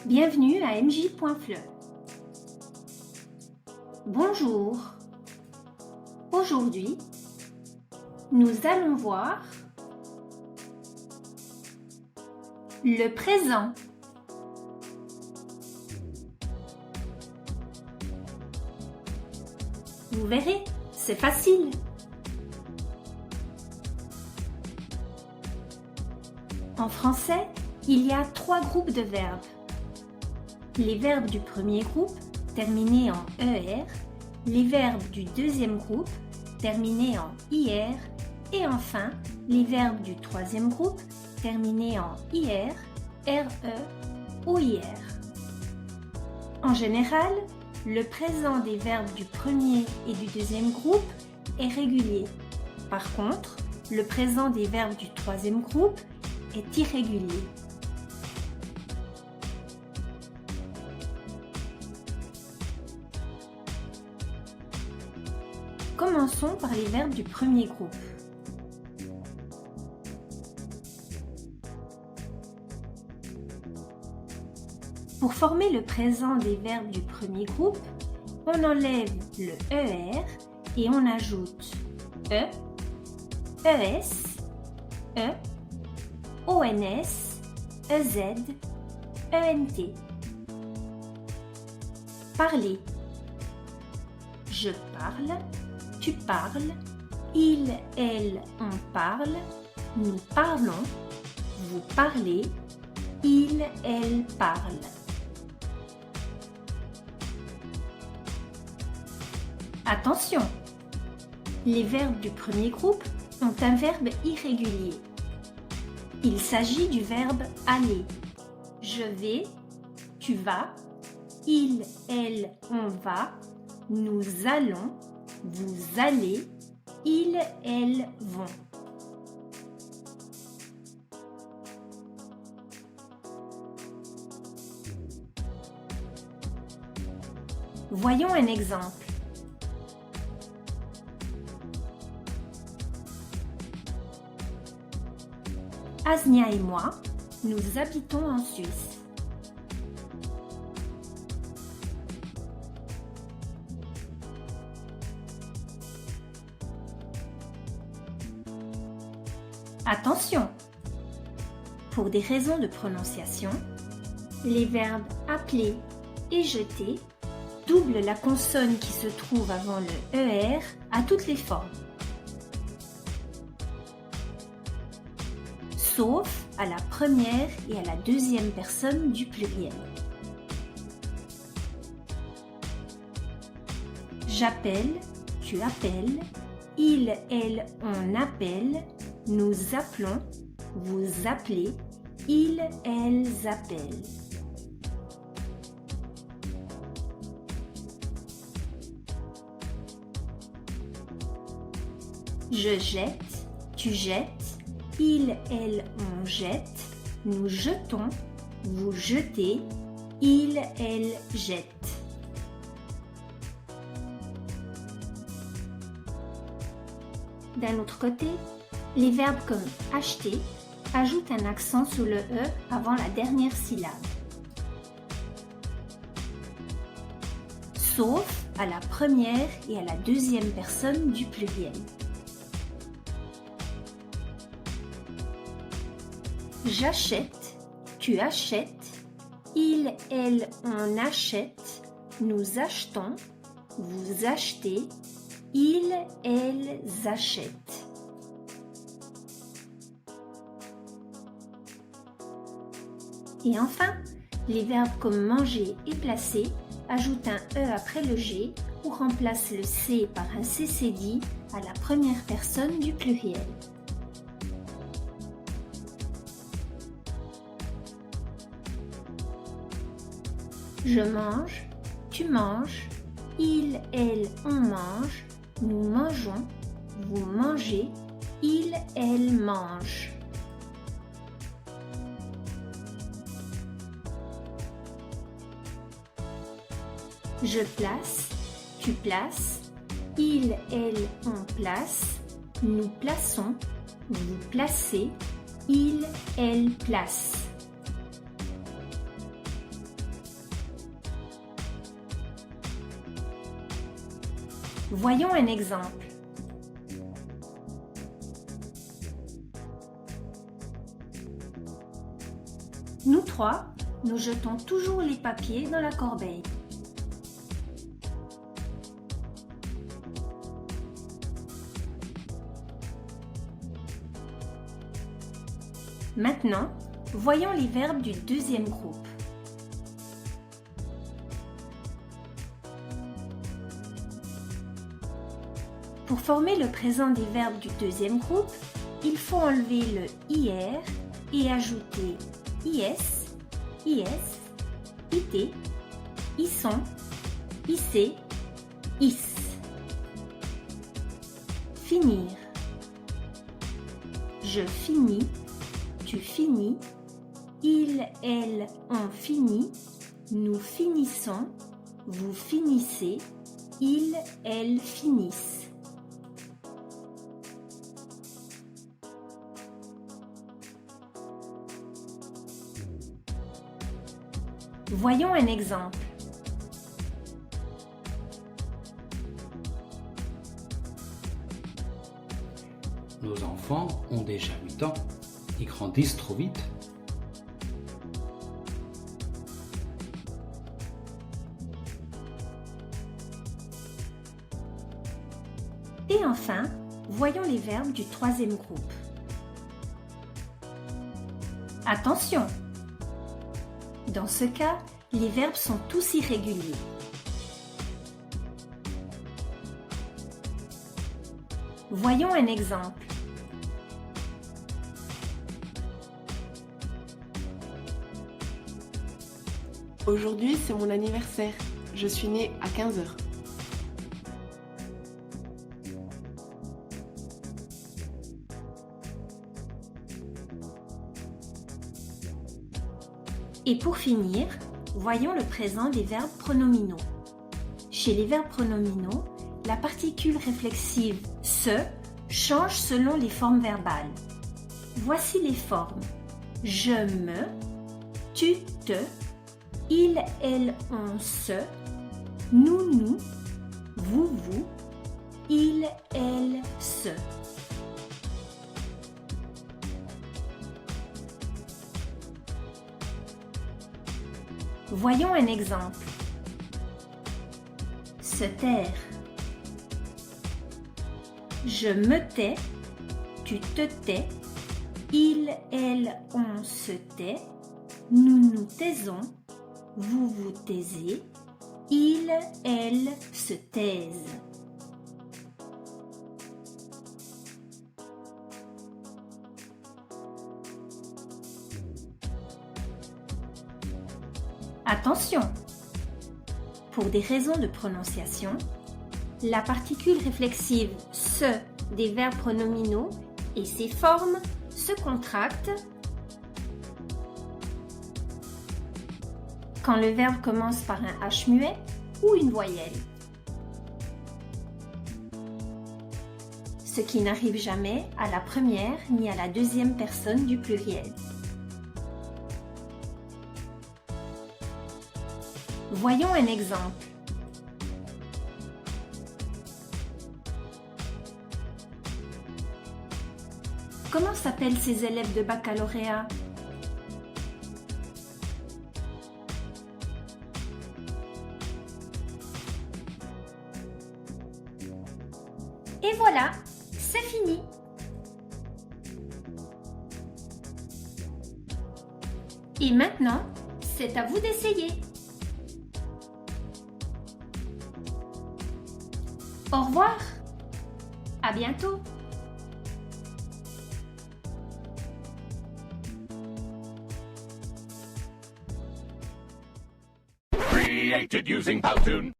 Bienvenue à mj.fleu. Bonjour. Aujourd'hui, nous allons voir le présent. Vous verrez, c'est facile. En français, il y a 3 groupes de verbes. Les verbes du premier groupe, terminés en ER, les verbes du deuxième groupe, terminés en IR, et enfin, les verbes du troisième groupe, terminés en IR, RE ou IR. En général, le présent des verbes du premier et du deuxième groupe est régulier. Par contre, le présent des verbes du troisième groupe est irrégulier. Commençons par les verbes du premier groupe. Pour former le présent des verbes du premier groupe, on enlève le ER et on ajoute E, ES, E, ONS, EZ, ENT. Parler. Je parle, tu parles, il, elle, on parle, nous parlons, vous parlez, il, elle parle. Attention! Les verbes du premier groupe ont un verbe irrégulier. Il s'agit du verbe aller. Je vais, tu vas, il, elle, on va, nous allons, vous allez, ils, elles vont. Voyons un exemple. Asnia et moi, nous habitons en Suisse. Attention! Pour des raisons de prononciation, les verbes appeler et jeter doublent la consonne qui se trouve avant le ER à toutes les formes. Sauf à la première et à la deuxième personne du pluriel. J'appelle, tu appelles, il, elle, on appelle, nous appelons, vous appelez, ils, elles appellent. Je jette, tu jettes, il, elle, on jette, nous jetons, vous jetez, il, elle jette. D'un autre côté, les verbes comme acheter ajoutent un accent sous le E avant la dernière syllabe. Sauf à la première et à la deuxième personne du pluriel. J'achète, tu achètes, il, elle, on achète, nous achetons, vous achetez, ils, elles achètent. Et enfin, les verbes comme manger et placer ajoutent un E après le G ou remplacent le C par un CCD à la première personne du pluriel. Je mange, tu manges, il, elle, on mange, nous mangeons, vous mangez, il, elle mange. Je place, tu places, il, elle, on place, nous plaçons, vous placez, il, elle place. Voyons un exemple. Nous trois, nous jetons toujours les papiers dans la corbeille. Maintenant, voyons les verbes du deuxième groupe. Pour former le présent des verbes du deuxième groupe, il faut enlever le IR et ajouter IS, IS, IT, ISON, IC, IS. Finir. Je finis, tu finis, il, elle, on finit, nous finissons, vous finissez, il, elle finissent. Voyons un exemple. Nos enfants ont déjà 8 ans. Ils grandissent trop vite. Et enfin, voyons les verbes du troisième groupe. Attention! Dans ce cas, les verbes sont tous irréguliers. Voyons un exemple. Aujourd'hui, c'est mon anniversaire. Je suis née à 15 h. Et pour finir, voyons le présent des verbes pronominaux. Chez les verbes pronominaux, la particule réflexive « se » change selon les formes verbales. Voici les formes. Je me, tu te, il, elle, on se, nous, vous, il, elle, se. Voyons un exemple. Se taire. Je me tais, tu te tais, il, elle, on se tait, nous nous taisons, vous vous taisez, il, elle se taisent. Attention! Pour des raisons de prononciation, la particule réflexive « se » des verbes pronominaux et ses formes se contractent quand le verbe commence par un H muet ou une voyelle. Ce qui n'arrive jamais à la première ni à la deuxième personne du pluriel. Voyons un exemple. Comment s'appellent ces élèves de baccalauréat? Et voilà, c'est fini. Et maintenant, c'est à vous d'essayer. Au revoir, à bientôt. Created using Powtoon.